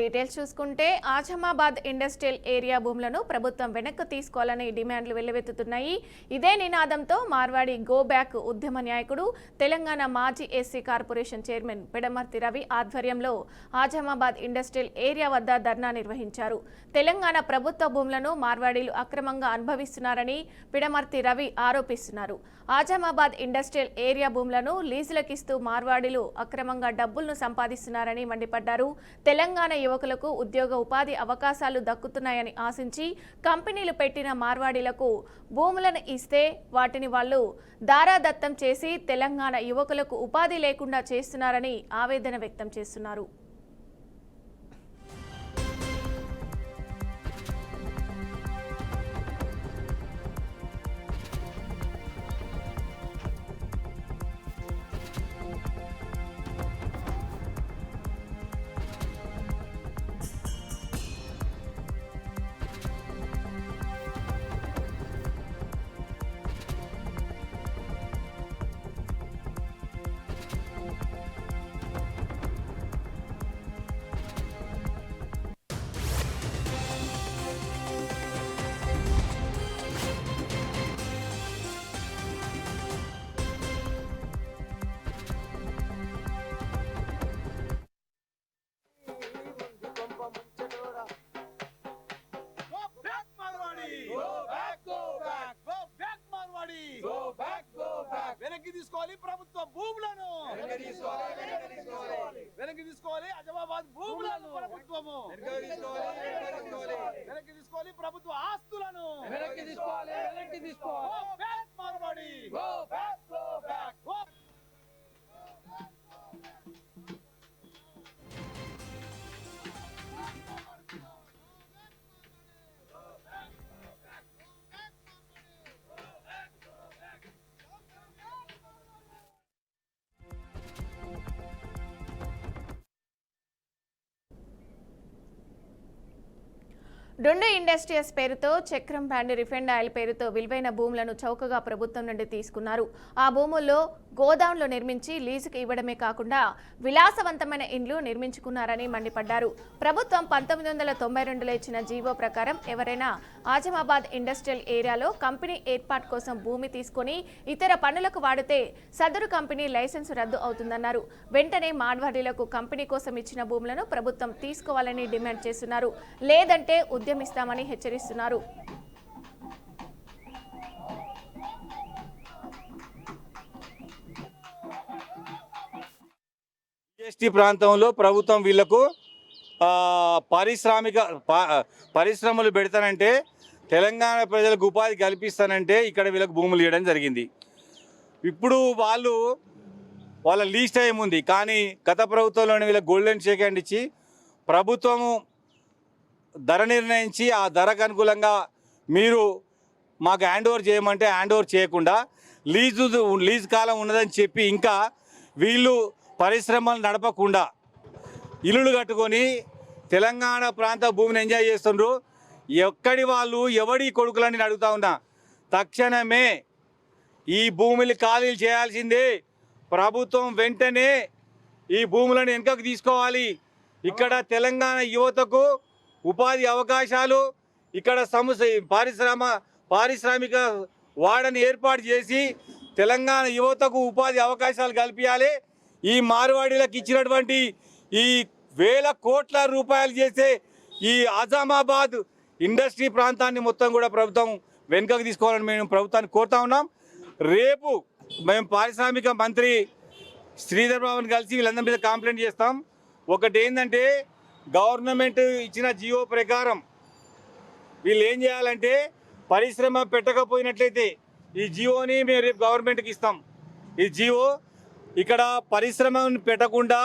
Details చూసుకుంటే Azamabad industrial area భూములను ప్రభుత్వం వెనక్కి తీసుకోవాలని డిమాండ్లు వెల్లువెత్తుతున్నాయి. ఇదే నినాదంతో మార్వాడి గో బ్యాక్ ఉద్యమ నాయకుడు తెలంగాణ మాజీ SC corporation chairman Pidamarthi Ravi ఆధ్వర్యంలో ఆజమాబాద్ ఇండస్ట్రియల్ ఏరియా వద్ద ధర్నా నిర్వహించారు. తెలంగాణ ప్రభుత్వ భూములను మార్వాడీలు అక్రమంగా అనుభవిస్తున్నారని పిడమర్తి రవి ఆరోపిస్తున్నారు. ఆజమాబాద్ ఇండస్ట్రియల్ ఏరియా భూములను లీజులకిస్తూ మార్వాడీలు అక్రమంగా డబ్బులను సంపాదిస్తున్నారని మండిపడ్డారు. తెలంగాణ యువకులకు ఉద్యోగ ఉపాధి అవకాశాలు దక్కుతున్నాయని ఆశించి కంపెనీలు పెట్టిన మార్వాడీలకు భూములను ఇస్తే వాటిని వాళ్ళు దారాదత్తం చేసి తెలంగాణ యువకులకు ఉపాధి లేకుండా చేస్తున్నారని ఆవేదన వ్యక్తం చేస్తున్నారు. ప్రభుత్వ భూములను వెనక్కి తీసుకోవాలి. ఆజమాబాద్ భూములను ప్రభుత్వము వెనక్కి తీసుకోవాలి. ప్రభుత్వ ఆస్తులను వెనక్కి తీసుకోవాలి. మార్వాడి డొండు ఇండస్ట్రీస్ పేరుతో చక్రం బ్రాండ్ రిఫైండ్ ఆయిల్ పేరుతో విలువైన భూములను చౌకగా ప్రభుత్వం నుండి తీసుకున్నారు. ఆ భూముల్లో గోదాంలో నిర్మించి లీజుకు ఇవ్వడమే కాకుండా విలాసవంతమైన ఇండ్లు నిర్మించుకున్నారని మండిపడ్డారు. ప్రభుత్వం 1992లో ఇచ్చిన జీవో ప్రకారం ఎవరైనా ఆజమాబాద్ ఇండస్ట్రియల్ ఏరియాలో కంపెనీ ఏర్పాటు కోసం భూమి తీసుకొని ఇతర పనులకు వాడితే సదరు కంపెనీ లైసెన్సు రద్దు అవుతుందన్నారు. వెంటనే మార్వాడీలకు కంపెనీ కోసం ఇచ్చిన భూములను ప్రభుత్వం తీసుకోవాలని డిమాండ్ చేస్తున్నారు. లేదంటే ఉద్యమిస్తామని హెచ్చరిస్తున్నారు. ఎస్టీ ప్రాంతంలో ప్రభుత్వం వీళ్లకు పరిశ్రమలు పెడతానంటే తెలంగాణ ప్రజలకు ఉపాధి కల్పిస్తానంటే ఇక్కడ వీళ్ళకు భూములు ఇవ్వడం జరిగింది. ఇప్పుడు వాళ్ళ లీజ్ టైం ఉంది, కానీ గత ప్రభుత్వంలోని వీళ్ళకి గోల్డెన్ షేక్ హ్యాండ్ ఇచ్చి ప్రభుత్వము ధర నిర్ణయించి ఆ ధరకు అనుకూలంగా మీరు మాకు హ్యాండ్ ఓవర్ చేయమంటే హ్యాండ్ ఓవర్ చేయకుండా లీజ్ కాలం ఉన్నదని చెప్పి ఇంకా వీళ్ళు పరిశ్రమలు నడపకుండా ఇల్లులు కట్టుకొని తెలంగాణ ప్రాంత భూమిని ఎంజాయ్ చేస్తుండ్రు. ఎక్కడి వాళ్ళు ఎవడి కొడుకులని అడుగుతా ఉన్నా, తక్షణమే ఈ భూములు ఖాళీలు చేయాల్సిందే. ప్రభుత్వం వెంటనే ఈ భూములను వెనుకకు తీసుకోవాలి. ఇక్కడ తెలంగాణ యువతకు ఉపాధి అవకాశాలు, ఇక్కడ పారిశ్రామిక వాడని ఏర్పాటు చేసి తెలంగాణ యువతకు ఉపాధి అవకాశాలు కల్పించాలి. ఈ మార్వాడీలకు ఇచ్చినటువంటి ఈ వేల కోట్ల రూపాయలు చేసే ఈ ఆజమాబాద్ ఇండస్ట్రీ ప్రాంతాన్ని మొత్తం కూడా ప్రభుత్వం వెనుకకు తీసుకోవాలని మేము ప్రభుత్వాన్ని కోరుతా ఉన్నాం. రేపు మేము పారిశ్రామిక మంత్రి శ్రీధర్ బాబుని కలిసి వీళ్ళందరి మీద కంప్లైంట్ చేస్తాం. ఒకటి ఏంటంటే, గవర్నమెంట్ ఇచ్చిన జియో ప్రకారం వీళ్ళు ఏం చేయాలంటే, పరిశ్రమ పెట్టకపోయినట్లయితే ఈ జియోని మేము రేపు గవర్నమెంట్కి ఇస్తాం. ఈ జియో ఇక్కడ పరిశ్రమను పెట్టకుండా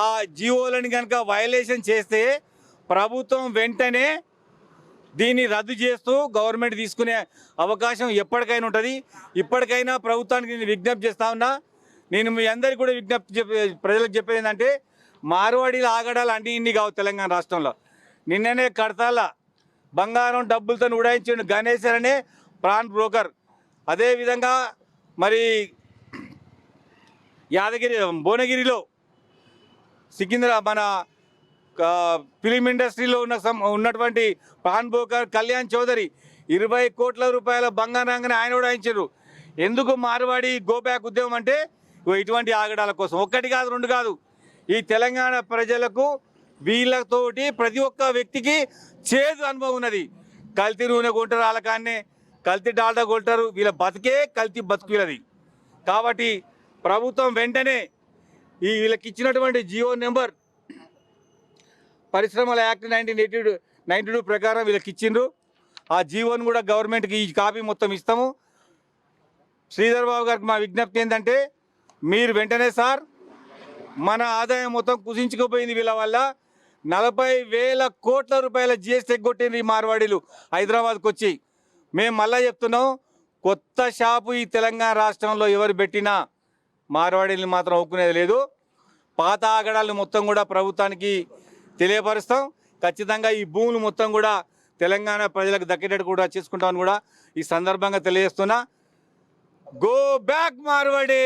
ఆ జియోలను కనుక వయలేషన్ చేస్తే ప్రభుత్వం వెంటనే దీన్ని రద్దు చేస్తూ గవర్నమెంట్ తీసుకునే అవకాశం ఎప్పటికైనా ఉంటుంది. ఇప్పటికైనా ప్రభుత్వానికి నేను విజ్ఞప్తి చేస్తా ఉన్నా. నేను మీ అందరికీ కూడా ప్రజలకు చెప్పేది ఏంటంటే, మార్వాడీలు ఆగడాలు అన్నీ ఇన్ని కావు తెలంగాణ రాష్ట్రంలో. నిన్ననే కడతాల బంగారం డబ్బులతో ఉడాయించిన గణేశర్ అనే ప్రాన్ బ్రోకర్, అదేవిధంగా మరి భువనగిరిలో మన ఫిలిం ఇండస్ట్రీలో ఉన్నటువంటి పాన్ బ్రోకర్ కళ్యాణ్ చౌదరి 20 కోట్ల రూపాయల బంగారాంగని ఆయన కూడా వాయించారు. ఎందుకు మార్వాడి గో బ్యాక్ ఉద్యమం అంటే ఇటువంటి ఆగడాల కోసం. ఒక్కటి కాదు, రెండు కాదు. ఈ తెలంగాణ ప్రజలకు వీళ్ళతోటి ప్రతి ఒక్క వ్యక్తికి చేదు అనుభవం ఉన్నది. కల్తీ నూనె కొంటారు, వాళ్ళ కాన్నే కల్తీ డాల్డా కొంటారు. వీళ్ళ బతికే కల్తీ బతుకు వీళ్ళది. కాబట్టి ప్రభుత్వం వెంటనే వీళ్ళకి ఇచ్చినటువంటి జియో నెంబర్ పరిశ్రమల యాక్ట్ 1992 ప్రకారం వీళ్ళకి ఇచ్చిండ్రు. ఆ జీవోను కూడా గవర్నమెంట్కి ఈ కాపీ మొత్తం ఇస్తాము. శ్రీధర్ బాబు గారికి మా విజ్ఞప్తి ఏంటంటే, మీరు వెంటనే సార్, మన ఆదాయం మొత్తం కుదించుకుపోయింది వీళ్ళ వల్ల. 40,000 కోట్ల రూపాయల జిఎస్టీ ఎగ్గొట్టింది ఈ మార్వాడీలు హైదరాబాద్కి వచ్చి. మేము మళ్ళీ చెప్తున్నాం, కొత్త షాపు ఈ తెలంగాణ రాష్ట్రంలో ఎవరు పెట్టినా మార్వాడీలు మాత్రం ఒప్పుకునేది లేదు. పాత ఆగడాలను మొత్తం కూడా ప్రభుత్వానికి తెలియపరుస్తాం. ఖచ్చితంగా ఈ భూములు మొత్తం కూడా తెలంగాణ ప్రజలకు దక్కేటట్టు కూడా చేసుకుంటామని కూడా ఈ సందర్భంగా తెలియజేస్తున్నా. గో బ్యాక్ మార్వాడి,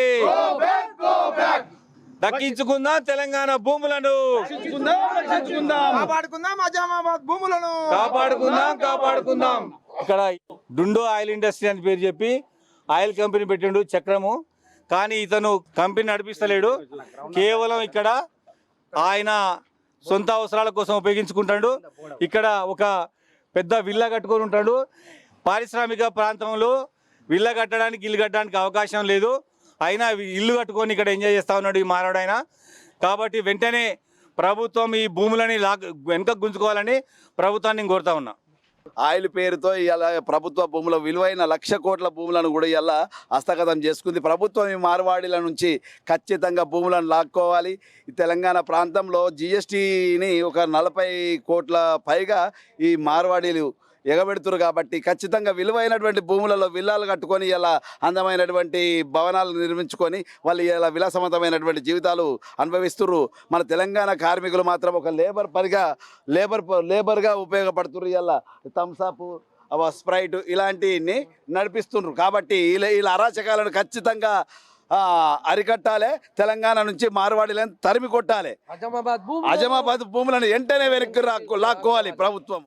దక్కించుకుందాం తెలంగాణ భూములను, కాపాడుకుందాం ఆజామాబాద్ భూములను, కాపాడుకుందాం. ఇక్కడ డుండో ఆయిల్ ఇండస్ట్రీ అని పేరు చెప్పి ఆయిల్ కంపెనీ పెట్టిండు చక్రము. కానీ ఇతను కంపెనీ నడిపిస్తలేడు. కేవలం ఇక్కడ ఆయన సొంత అవసరాల కోసం ఉపయోగించుకుంటాడు. ఇక్కడ ఒక పెద్ద విల్లా కట్టుకొని ఉంటాడు. పారిశ్రామిక ప్రాంతంలో విల్లా కట్టడానికి, ఇల్లు కట్టడానికి అవకాశం లేదు. అయినా ఇల్లు కట్టుకొని ఇక్కడ ఎంజాయ్ చేస్తూ ఉన్నాడు ఈ మానవుడైనా. కాబట్టి వెంటనే ప్రభుత్వం ఈ భూములని వెనక గుంజుకోవాలని ప్రభుత్వాన్ని కోరుతా ఉన్నా. ఆయిల్ పేరుతో ఇలా ప్రభుత్వ భూముల విలువైన 1,00,000 కోట్ల భూములను కూడా ఇలా హస్తగతం చేసుకుంది ప్రభుత్వం. ఈ మార్వాడీల నుంచి ఖచ్చితంగా భూములను లాక్కోవాలి. ఈ తెలంగాణ ప్రాంతంలో జిఎస్టీని ఒక 40 కోట్ల పైగా ఈ మార్వాడీలు ఎగబెడుతురు. కాబట్టి ఖచ్చితంగా విలువైనటువంటి భూములలో విల్లాలు కట్టుకొని ఇలా అందమైనటువంటి భవనాలు నిర్మించుకొని వాళ్ళు ఇలా విలాసవంతమైనటువంటి జీవితాలు అనుభవిస్తున్నారు. మన తెలంగాణ కార్మికులు మాత్రం ఒక లేబర్గా ఉపయోగపడుతున్నారు. ఇలా థమ్స్అప్, స్ప్రైట్ ఇలాంటివి నడిపిస్తున్నారు. కాబట్టి ఇలా అరాచకాలను ఖచ్చితంగా అరికట్టాలి. తెలంగాణ నుంచి మార్వాడీలను తరిమి కొట్టాలి. అజమాబాద్ భూములను వెంటనే వెనక్కి లాక్కోవాలి ప్రభుత్వం.